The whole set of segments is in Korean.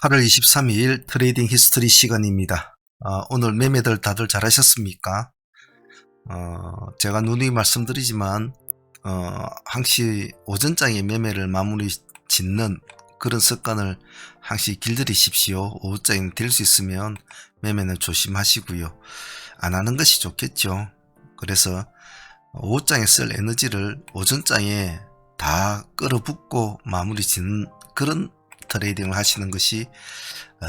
8월 23일 트레이딩 히스토리 시간입니다. 오늘 매매들 다들 잘하셨습니까? 제가 누누이 말씀드리지만 항시 오전장에 매매를 마무리 짓는 그런 습관을 항시 길들이십시오. 오후장에 될 수 있으면 매매는 조심하시고요. 안 하는 것이 좋겠죠. 그래서 오후장에 쓸 에너지를 오전장에 다 끌어붓고 마무리 짓는 그런 트레이딩을 하시는 것이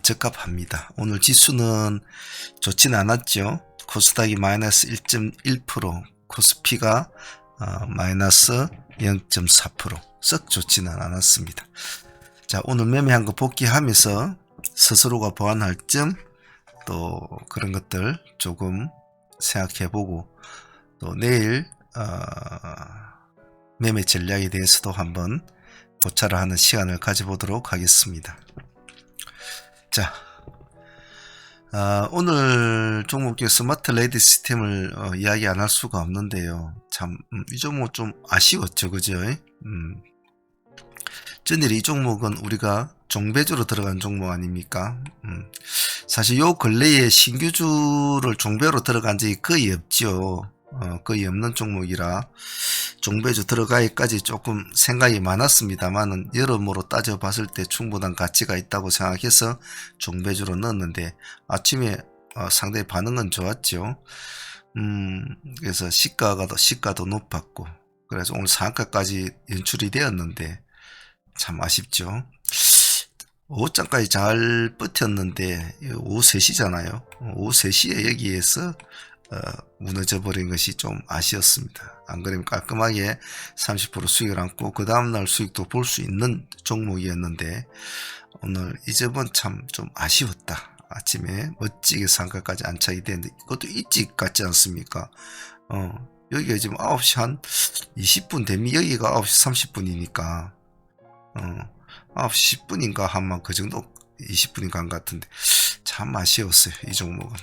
적합합니다. 오늘 지수는 좋진 않았죠. 코스닥이 마이너스 1.1%, 코스피가 마이너스 0.4%, 썩 좋지는 않았습니다. 자, 오늘 매매한 거 복귀하면서 스스로가 보완할 점, 또 그런 것들 조금 생각해보고, 또 내일 매매 전략에 대해서도 한번 고찰을 하는 시간을 가져보도록 하겠습니다. 자, 오늘 종목 중 스마트 레이드 시스템을 이야기 안 할 수가 없는데요. 참, 이 종목 좀 아쉬웠죠, 그죠? 전일에 이 종목은 우리가 종배주로 들어간 종목 아닙니까? 사실 요 근래에 신규주를 종배로 들어간 적이 거의 없죠. 거의 없는 종목이라 종배주 들어가기까지 조금 생각이 많았습니다만은 여러모로 따져봤을 때 충분한 가치가 있다고 생각해서 종배주로 넣었는데 아침에 상당히 반응은 좋았죠. 그래서 시가도 높았고, 그래서 오늘 상한가까지 연출이 되었는데 참 아쉽죠. 오후장까지 잘 버텼는데 오후 3시잖아요. 오후 3시에 여기에서 무너져 버린 것이 좀 아쉬웠습니다. 안 그러면 깔끔하게 30% 수익을 안고 그 다음날 수익도 볼 수 있는 종목이었는데 오늘 이 점은 참 좀 아쉬웠다. 아침에 멋지게 상가까지 안착이 되는데 이것도 일찍 같지 않습니까? 여기가 지금 9시 한 20분 되면 여기가 9시 30분이니까 9시 10분인가 한만 그 정도 20분인가 한 것 같은데 참 아쉬웠어요. 이 종목은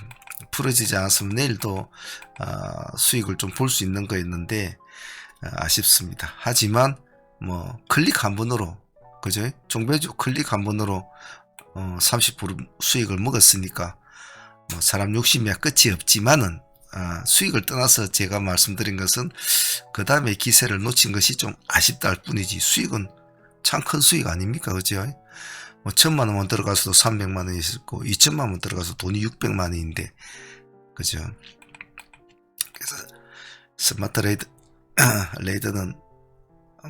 풀어지지 않았으면 내일도 수익을 좀 볼 수 있는 거였는데 아쉽습니다. 하지만 뭐 클릭 한 번으로, 그죠? 종배주 클릭 한 번으로 30% 수익을 먹었으니까 뭐 사람 욕심이야 끝이 없지만은 수익을 떠나서 제가 말씀드린 것은 그 다음에 기세를 놓친 것이 좀 아쉽다 할 뿐이지 수익은 참 큰 수익 아닙니까? 그죠? 뭐 1000만원 들어가서도 300만원이 있었고 2000만원 들어가서 돈이 600만원인데 그죠? 그래서 스마트 레이드는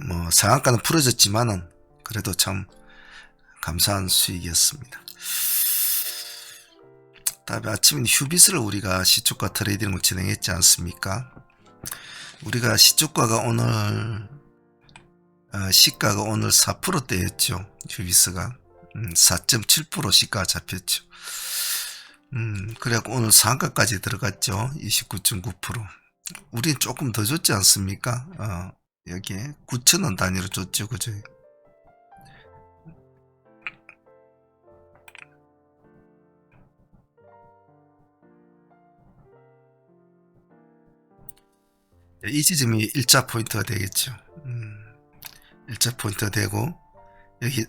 뭐 상한가는 풀어졌지만은 그래도 참 감사한 수익이었습니다. 다음에 아침에 휴비스를 우리가 시초가 트레이딩을 진행했지 않습니까? 우리가 시초가가 오늘 시가가 오늘 4%대였죠. 휴비스가 4.7% 시가가 잡혔죠. 그래갖고 오늘 상한가까지 들어갔죠. 29.9%. 우린 조금 더 줬지 않습니까? 여기에 9,000원 단위로 줬죠. 그죠? 이 지점이 1자 포인트가 되겠죠. 1자 포인트가 되고 여기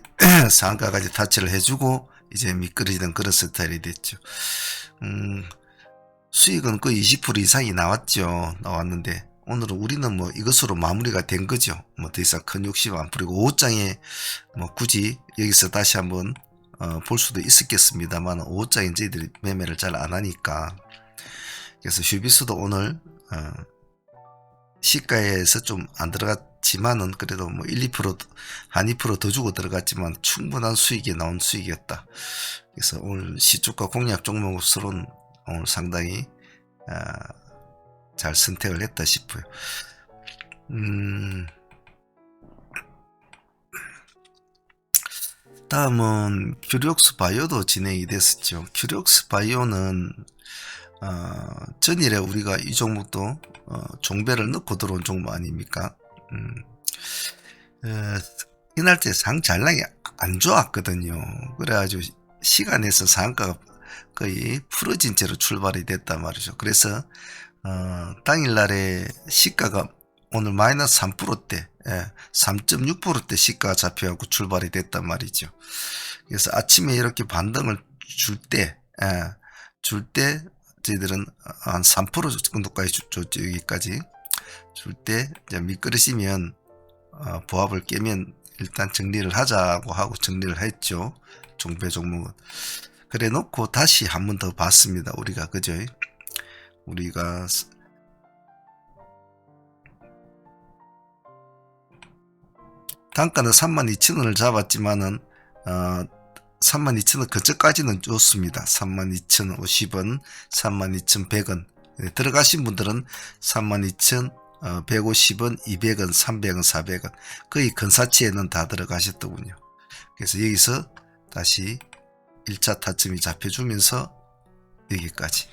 상한가까지 타치를 해주고 이제 미끄러지던 그런 스타일이 됐죠. 수익은 거의 20% 이상이 나왔는데 오늘은 우리는 뭐 이것으로 마무리가 된 거죠. 뭐 더 이상 큰 욕심 안 부리고 오후장에 뭐 굳이 여기서 다시 한번 볼 수도 있었겠습니다만 오후장에 저희들이 매매를 잘 안 하니까, 그래서 휴비스도 오늘 시가에서 좀 안 들어갔지만은 그래도 뭐 1~2% 한 2% 더 주고 들어갔지만 충분한 수익이 나온 수익이었다. 그래서 오늘 시초가 공략 종목으로는 오늘 상당히 잘 선택을 했다 싶어요. 다음은 큐리옥스 바이오도 진행이 됐었죠. 큐리옥스 바이오는 전일에 우리가 이 종목도 종배를 넣고 들어온 종목 아닙니까? 이날 때 상 잔량이 안 좋았거든요. 그래가지고 시간에서 상가가 거의 풀어진 채로 출발이 됐단 말이죠. 그래서 당일날에 시가가 오늘 마이너스 3%대, 3.6%대 시가가 잡혀갖고 출발이 됐단 말이죠. 그래서 아침에 이렇게 반등을 줄 때, 저희들은 한 3% 정도까지 줬죠. 여기까지. 줄 때, 이제 미끄러지면, 보합을 깨면 일단 정리를 하자고 하고 정리를 했죠. 종배 종목은. 그래 놓고 다시 한 번 더 봤습니다. 우리가, 그죠? 우리가, 단가는 32,000원을 잡았지만은, 32,000원 근처까지는 줬습니다. 32,050원, 32,100원. 들어가신 분들은 32,150원, 200원, 300원, 400원. 거의 근사치에는 다 들어가셨더군요. 그래서 여기서 다시 1차 타점이 잡혀주면서 여기까지.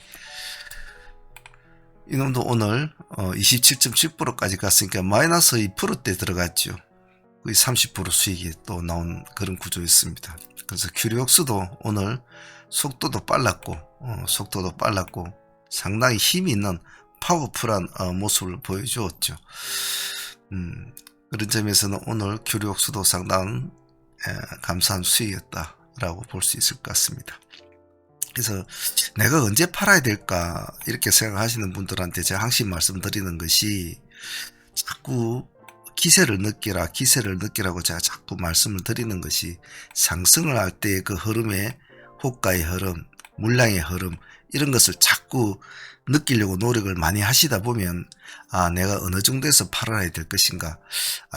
이놈도 오늘 27.7%까지 갔으니까 마이너스 2%대 들어갔죠. 거의 30% 수익이 또 나온 그런 구조였습니다. 그래서 큐리옥스도 오늘 속도도 빨랐고 상당히 힘이 있는 파워풀한 모습을 보여주었죠. 그런 점에서는 오늘 큐리옥스도 상당한 감사한 수익이었다라고 볼 수 있을 것 같습니다. 그래서 내가 언제 팔아야 될까 이렇게 생각하시는 분들한테 제가 항상 말씀드리는 것이 자꾸 기세를 느끼라고 제가 자꾸 말씀을 드리는 것이 상승을 할 때 그 흐름에 호가의 흐름, 물량의 흐름 이런 것을 자꾸 느끼려고 노력을 많이 하시다 보면 내가 어느 정도에서 팔아야 될 것인가,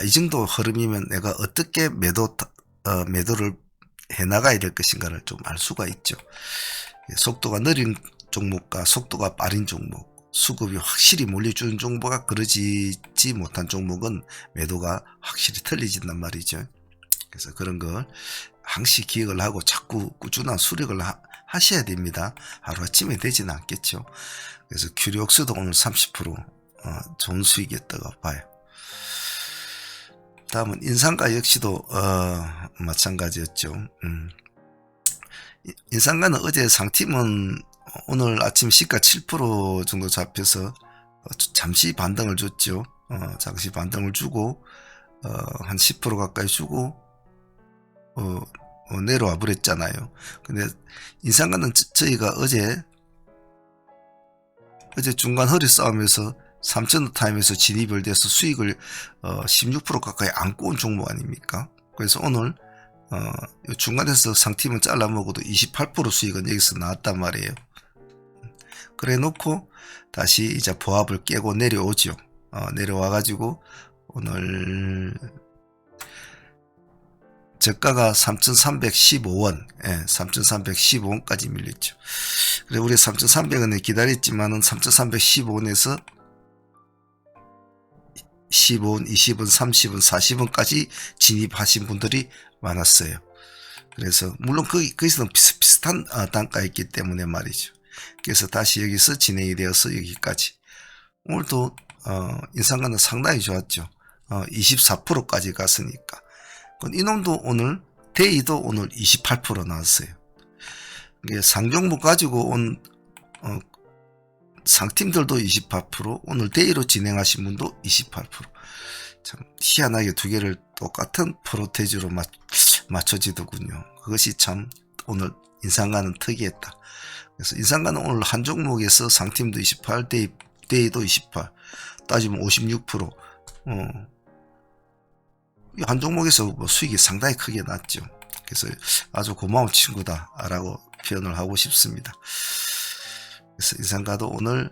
이 정도 흐름이면 내가 어떻게 매도를 해나가야 될 것인가를 좀 알 수가 있죠. 속도가 느린 종목과 속도가 빠른 종목, 수급이 확실히 몰려주는 종목과 그러지 못한 종목은 매도가 확실히 틀려진단 말이죠. 그래서 그런 걸 항시 기억을 하고 자꾸 꾸준한 수력을 하셔야 됩니다. 하루아침에 되지는 않겠죠. 그래서 큐리옥스도 오늘 30% 좋은 수익이었다고 봐요. 다음은 인상가 역시도 마찬가지였죠. 인상가는 어제 상팀은 오늘 아침 시가 7% 정도 잡혀서 잠시 반등을 줬죠. 잠시 반등을 주고 한 10% 가까이 주고 내려와 버렸잖아요. 근데 인상가는 저희가 어제 중간 허리 싸움에서 3,000원 타임에서 진입을 돼서 수익을 16% 가까이 안고 온 종목 아닙니까? 그래서 오늘 중간에서 상팀은 잘라 먹어도 28% 수익은 여기서 나왔단 말이에요. 그래 놓고 다시 이제 보합을 깨고 내려오죠. 내려와 가지고 오늘 저가가 3,315원, 3,315원까지 밀렸죠. 그래 우리 3,300원에 기다렸지만은 3,315원에서 10원, 20원, 30원, 40원까지 진입하신 분들이 많았어요. 그래서 물론 거기서는 비슷한 단가였기 때문에 말이죠. 그래서 다시 여기서 진행이 되어서 여기까지. 오늘도 인상가는 상당히 좋았죠. 24%까지 갔으니까. 이놈도 오늘 데이도 오늘 28% 나왔어요. 이게 상종목 가지고 온 상팀들도 28%, 오늘 데이로 진행하신 분도 28%. 참 희한하게 두 개를 똑같은 프로테이지로 맞춰지더군요. 그것이 참 오늘 인상가는 특이했다. 그래서 인상가는 오늘 한 종목에서 상팀도 28, 데이도 28, 따지면 56%. 한 종목에서 수익이 상당히 크게 났죠. 그래서 아주 고마운 친구다라고 표현을 하고 싶습니다. 그래서 인상가도 오늘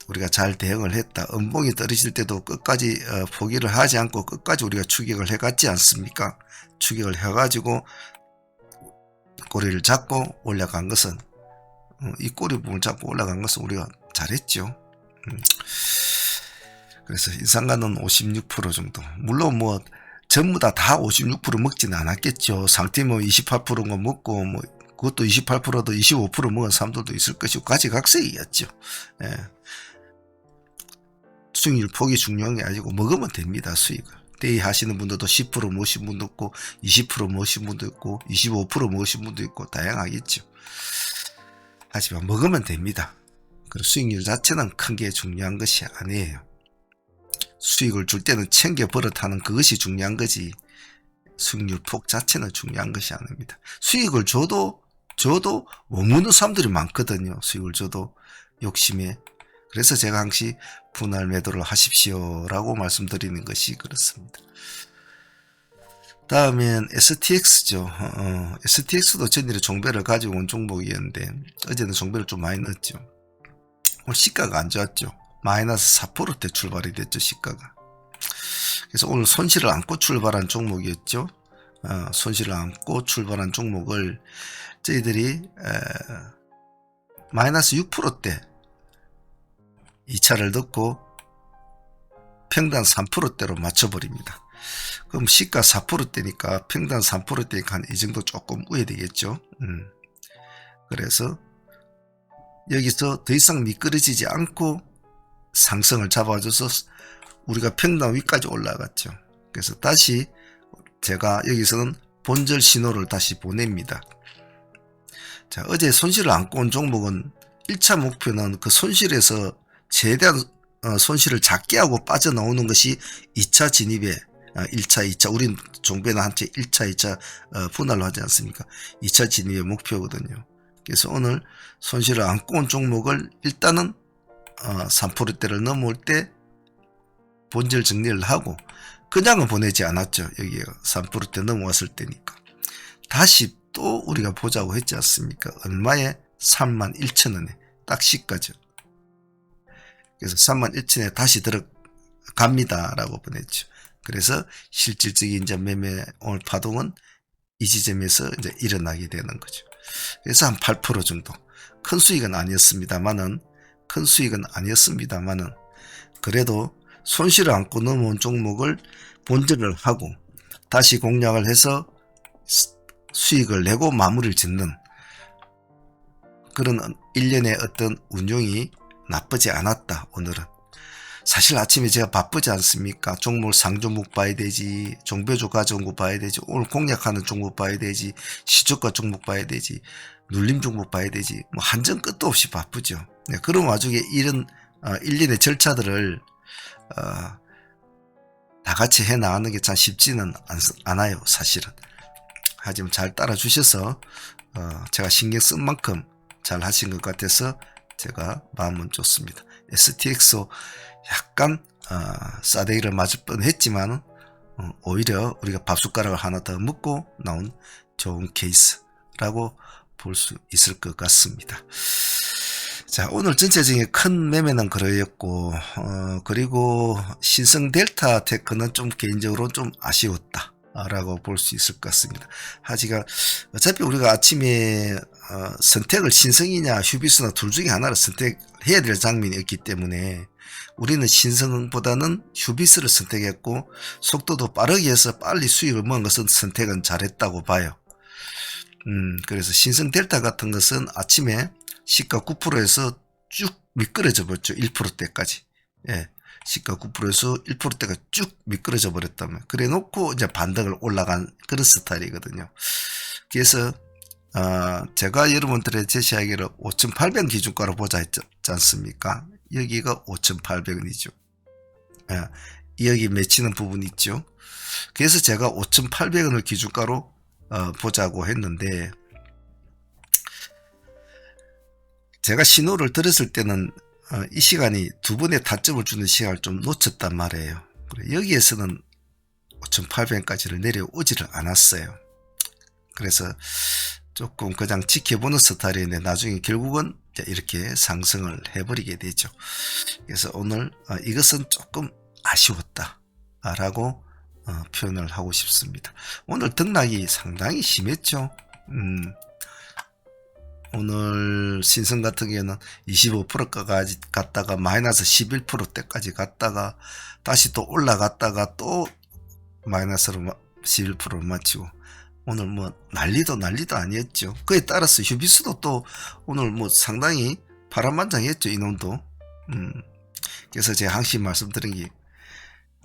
우리가 잘 대응을 했다. 음봉이 떨어질 때도 끝까지 포기를 하지 않고 끝까지 우리가 추격을 해갔지 않습니까? 추격을 해가지고 꼬리를 잡고 올라간 것은 이 꼬리 부분을 잡고 올라간 것은 우리가 잘했죠. 그래서 인상가는 56% 정도. 물론 뭐 전부 다 56% 먹지는 않았겠죠. 상팀은 28%인 거 먹고 뭐 그것도 28%도 25% 먹은 사람들도 있을 것이고 가지각색이었죠. 수익률 폭이 중요한 게 아니고 먹으면 됩니다. 수익을. 데이 하시는 분들도 10% 먹으신 분도 있고 20% 먹으신 분도 있고 25% 먹으신 분도 있고 다양하겠죠. 하지만 먹으면 됩니다. 그리고 수익률 자체는 큰 게 중요한 것이 아니에요. 수익을 줄 때는 챙겨 버릇하는 그것이 중요한 거지. 수익률 폭 자체는 중요한 것이 아닙니다. 수익을 줘도 머무는 사람들이 많거든요. 수익을 줘도 욕심에. 그래서 제가 항상 분할 매도를 하십시오 라고 말씀드리는 것이 그렇습니다. 다음엔 STX죠. STX도 전일에 종배를 가지고 온 종목이었는데 어제는 종배를 좀 많이 넣었죠. 오늘 시가가 안 좋았죠. 마이너스 4%대 출발이 됐죠. 시가가. 그래서 오늘 손실을 안고 출발한 종목이었죠. 손실을 안고 출발한 종목을 저희들이 마이너스 6%대 2차를 넣고 평단 3%대로 맞춰버립니다. 그럼 시가 4%대니까 평단 3%대니까 한 이 정도 조금 우회되겠죠. 그래서 여기서 더 이상 미끄러지지 않고 상승을 잡아줘서 우리가 평단 위까지 올라갔죠. 그래서 다시 제가 여기서는 본절 신호를 다시 보냅니다. 자, 어제 손실을 안고 온 종목은 1차 목표는 그 손실에서 최대한 손실을 작게 하고 빠져나오는 것이 2차 진입에 1차, 2차, 우린 종배는 한테 1차, 2차 분할로 하지 않습니까? 2차 진입의 목표거든요. 그래서 오늘 손실을 안고 온 종목을 일단은 3%대를 넘어올 때 본절 정리를 하고 그냥은 보내지 않았죠. 여기에 3%대 넘어왔을 때니까. 다시 또 우리가 보자고 했지 않습니까? 얼마에? 31,000원에 딱 시가죠. 그래서 31,000원에 다시 들어갑니다 라고 보냈죠. 그래서 실질적인 이제 매매 오늘 파동은 이 지점에서 이제 일어나게 되는 거죠. 그래서 한 8% 정도. 큰 수익은 아니었습니다만은 그래도 손실을 안고 넘어온 종목을 본전을 하고 다시 공략을 해서 수익을 내고 마무리를 짓는 그런 일련의 어떤 운용이 나쁘지 않았다. 오늘은 사실 아침에 제가 바쁘지 않습니까? 종목 상종목 봐야 되지, 종배조 가져온 거 봐야 되지, 오늘 공략하는 종목 봐야 되지, 시초가 종목 봐야 되지, 눌림 종목 봐야 되지, 뭐 한정 끝도 없이 바쁘죠. 네, 그런 와중에 이런 일련의 절차들을 다 같이 해 나가는 게 참 쉽지는 않아요, 사실은. 하지만 잘 따라 주셔서 제가 신경 쓴 만큼 잘 하신 것 같아서 제가 마음은 좋습니다. STX 약간 싸대기를 맞을 뻔했지만 오히려 우리가 밥숟가락을 하나 더 먹고 나온 좋은 케이스라고 볼 수 있을 것 같습니다. 자, 오늘 전체적인 큰 매매는 그러였고 그리고 신성 델타 테크는 좀 개인적으로 좀 아쉬웠다 라고 볼 수 있을 것 같습니다. 하지만 어차피 우리가 아침에 선택을 신성이냐 휴비스나 둘 중에 하나를 선택해야 될 장면이 있기 때문에 우리는 신성보다는 휴비스를 선택했고 속도도 빠르게 해서 빨리 수익을 먹은 것은 선택은 잘했다고 봐요. 그래서 신성 델타 같은 것은 아침에 시가 9%에서 쭉 미끄러져 버렸죠. 1%대까지. 예. 시가 9%에서 1%대가 쭉 미끄러져 버렸다면 그래 놓고 이제 반등을 올라간 그런 스타일이거든요. 그래서 제가 여러분들의 제시하기를 5,800 기준가로 보자 했지 않습니까? 여기가 5,800원이죠. 예. 여기 맺히는 부분이 있죠. 그래서 제가 5,800원을 기준가로 보자고 했는데 제가 신호를 들었을 때는 이 시간이 두 번의 타점을 주는 시간을 좀 놓쳤단 말이에요. 여기에서는 5,800원까지를 내려오지를 않았어요. 그래서 조금 그냥 지켜보는 스타일인데 나중에 결국은 이렇게 상승을 해버리게 되죠. 그래서 오늘 이것은 조금 아쉬웠다 라고 표현을 하고 싶습니다. 오늘 등락이 상당히 심했죠. 오늘 신성 같은 경우는 25%까지 갔다가 마이너스 11%대까지 갔다가 다시 또 올라갔다가 또 마이너스로 11%를 마치고 오늘 뭐 난리도 아니었죠. 그에 따라서 휴비스도 또 오늘 뭐 상당히 파란만장했죠. 이놈도. 그래서 제가 항상 말씀드린 게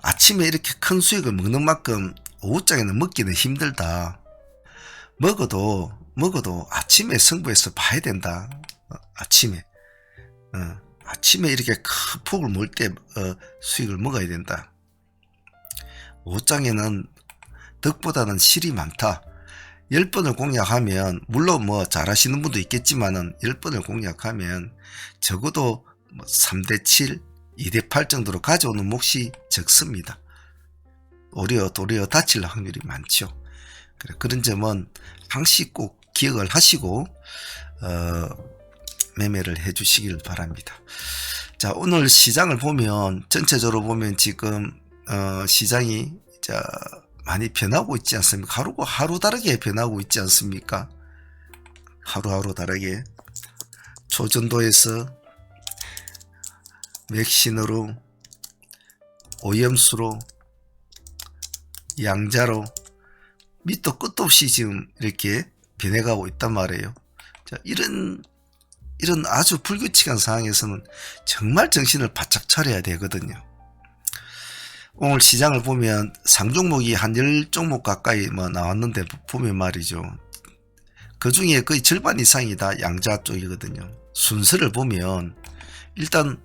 아침에 이렇게 큰 수익을 먹는 만큼 오후장에는 먹기는 힘들다. 먹어도 아침에 승부해서 봐야 된다. 아침에 아침에 이렇게 큰 폭을 몰 때 수익을 먹어야 된다. 5장에는 덕보다는 실이 많다. 10번을 공략하면, 물론 뭐 잘하시는 분도 있겠지만은 10번을 공략하면 적어도 3대7, 2대8 정도로 가져오는 몫이 적습니다. 도리어 다칠 확률이 많죠. 그런 점은 항시 꼭 기억을 하시고 매매를 해 주시길 바랍니다. 자, 오늘 시장을 보면, 전체적으로 보면 지금 시장이 많이 변하고 있지 않습니까? 하루 다르게 변하고 있지 않습니까? 하루 다르게 초전도에서 맥신으로, 오염수로, 양자로 밑도 끝도 없이 지금 이렇게 변해가고 있단 말이에요. 자, 이런 아주 불규칙한 상황에서는 정말 정신을 바짝 차려야 되거든요. 오늘 시장을 보면 상종목이 한 10종목 가까이 나왔는데, 보면 말이죠, 그 중에 거의 절반 이상이 다 양자 쪽이거든요. 순서를 보면 일단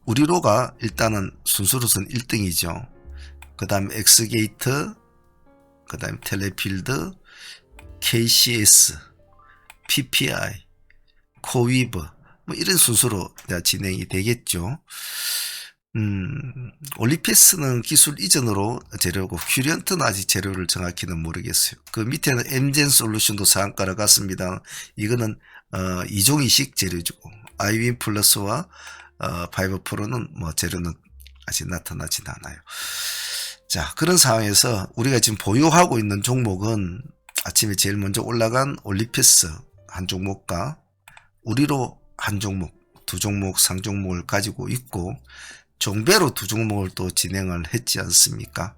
우리로가 일단은 순서로선 1등이죠. 그 다음에 엑스게이트, 그 다음에 텔레필드, KCS, PPI, 코위브, 뭐 이런 순서로 진행이 되겠죠. 올리페스는 기술 이전으로 재료고, 큐리언트는 아직 재료를 정확히는 모르겠어요. 그 밑에는 엠젠 솔루션도 상한가로 갔습니다. 이거는 2종이식 재료죠. 아이윈 플러스와 파이버 프로는 뭐 재료는 아직 나타나진 않아요. 자, 그런 상황에서 우리가 지금 보유하고 있는 종목은 아침에 제일 먼저 올라간 올리페스 한 종목과 우리로 한 종목, 두 종목, 상종목을 가지고 있고, 종배로 두 종목을 또 진행을 했지 않습니까?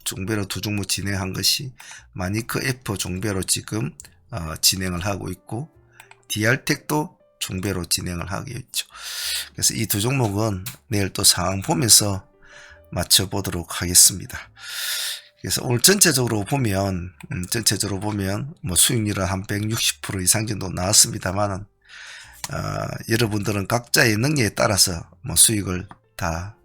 종배로 두 종목 진행한 것이 마니크 F 종배로 지금 진행을 하고 있고, DR텍도 종배로 진행을 하고 있죠. 그래서 이 두 종목은 내일 또 상황 보면서 맞춰보도록 하겠습니다. 그래서 오늘 전체적으로 보면 뭐 수익률은 한 160% 이상 정도 나왔습니다만은, 여러분들은 각자의 능력에 따라서 뭐 수익을 다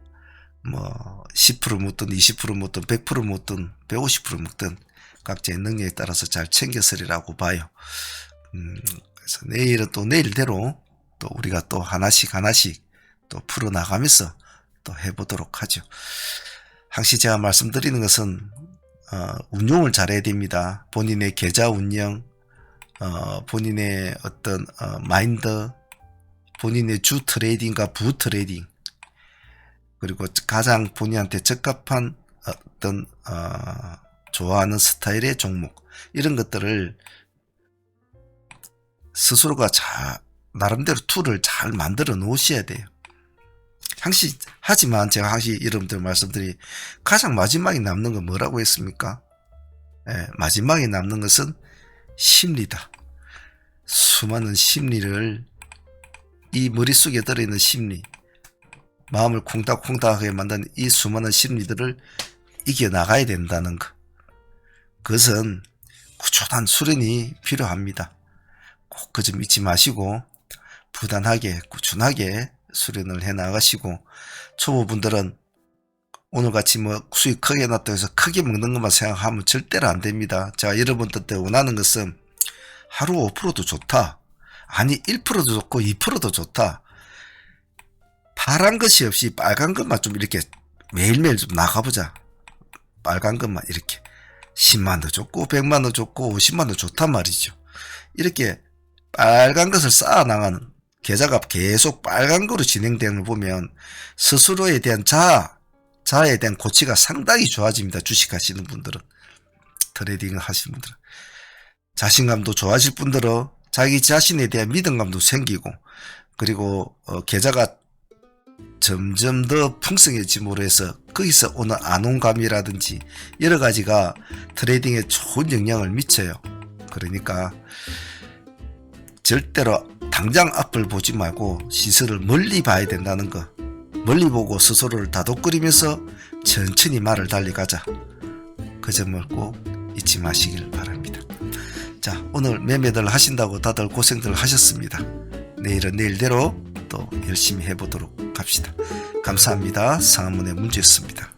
뭐 10% 묻든 20% 묻든 100% 묻든 150% 묻든 각자의 능력에 따라서 잘 챙겼으리라고 봐요. 그래서 내일은 또 내일대로 또 우리가 또 하나씩 또 풀어나가면서 또 해보도록 하죠. 항시 제가 말씀드리는 것은 운용을 잘해야 됩니다. 본인의 계좌 운영, 본인의 어떤 마인드, 본인의 주 트레이딩과 부 트레이딩, 그리고 가장 본인한테 적합한 어떤 좋아하는 스타일의 종목, 이런 것들을 스스로가 나름대로 툴을 잘 만들어 놓으셔야 돼요. 하지만 제가 항시 여러분들 말씀드리, 가장 마지막에 남는 건 뭐라고 했습니까? 마지막에 남는 것은 심리다. 수많은 심리를, 이 머릿속에 들어있는 심리, 마음을 콩닥콩닥하게 만드는 이 수많은 심리들을 이겨나가야 된다는 것. 그것은 꾸준한 수련이 필요합니다. 꼭 그 점 잊지 마시고 부단하게 꾸준하게 수련을 해 나가시고, 초보분들은 오늘같이 뭐 수익 크게 났다고 해서 크게 먹는 것만 생각하면 절대로 안 됩니다. 제가 여러분들한테 원하는 것은 하루 5%도 좋다, 아니 1%도 좋고 2%도 좋다, 파란 것이 없이 빨간 것만 좀 이렇게 매일매일 좀 나가보자. 빨간 것만 이렇게 10만도 좋고 100만도 좋고 50만도 좋단 말이죠. 이렇게 빨간 것을 쌓아 나가는, 계좌가 계속 빨간 거로 진행되는 걸 보면 스스로에 대한 자아에 대한 고치가 상당히 좋아집니다. 주식 하시는 분들은, 트레이딩을 하시는 분들은 자신감도 좋아질 뿐더러 자기 자신에 대한 믿음감도 생기고, 그리고 계좌가 점점 더 풍성해짐으로 해서 거기서 오는 안온감이라든지 여러 가지가 트레이딩에 좋은 영향을 미쳐요. 그러니까 절대로 당장 앞을 보지 말고 시설을 멀리 봐야 된다는 거, 멀리 보고 스스로를 다독거리면서 천천히 말을 달려가자. 그 점을 꼭 잊지 마시길 바랍니다. 자, 오늘 매매들 하신다고 다들 고생들 하셨습니다. 내일은 내일대로 또 열심히 해보도록 합시다. 감사합니다. 상한문의 문제였습니다.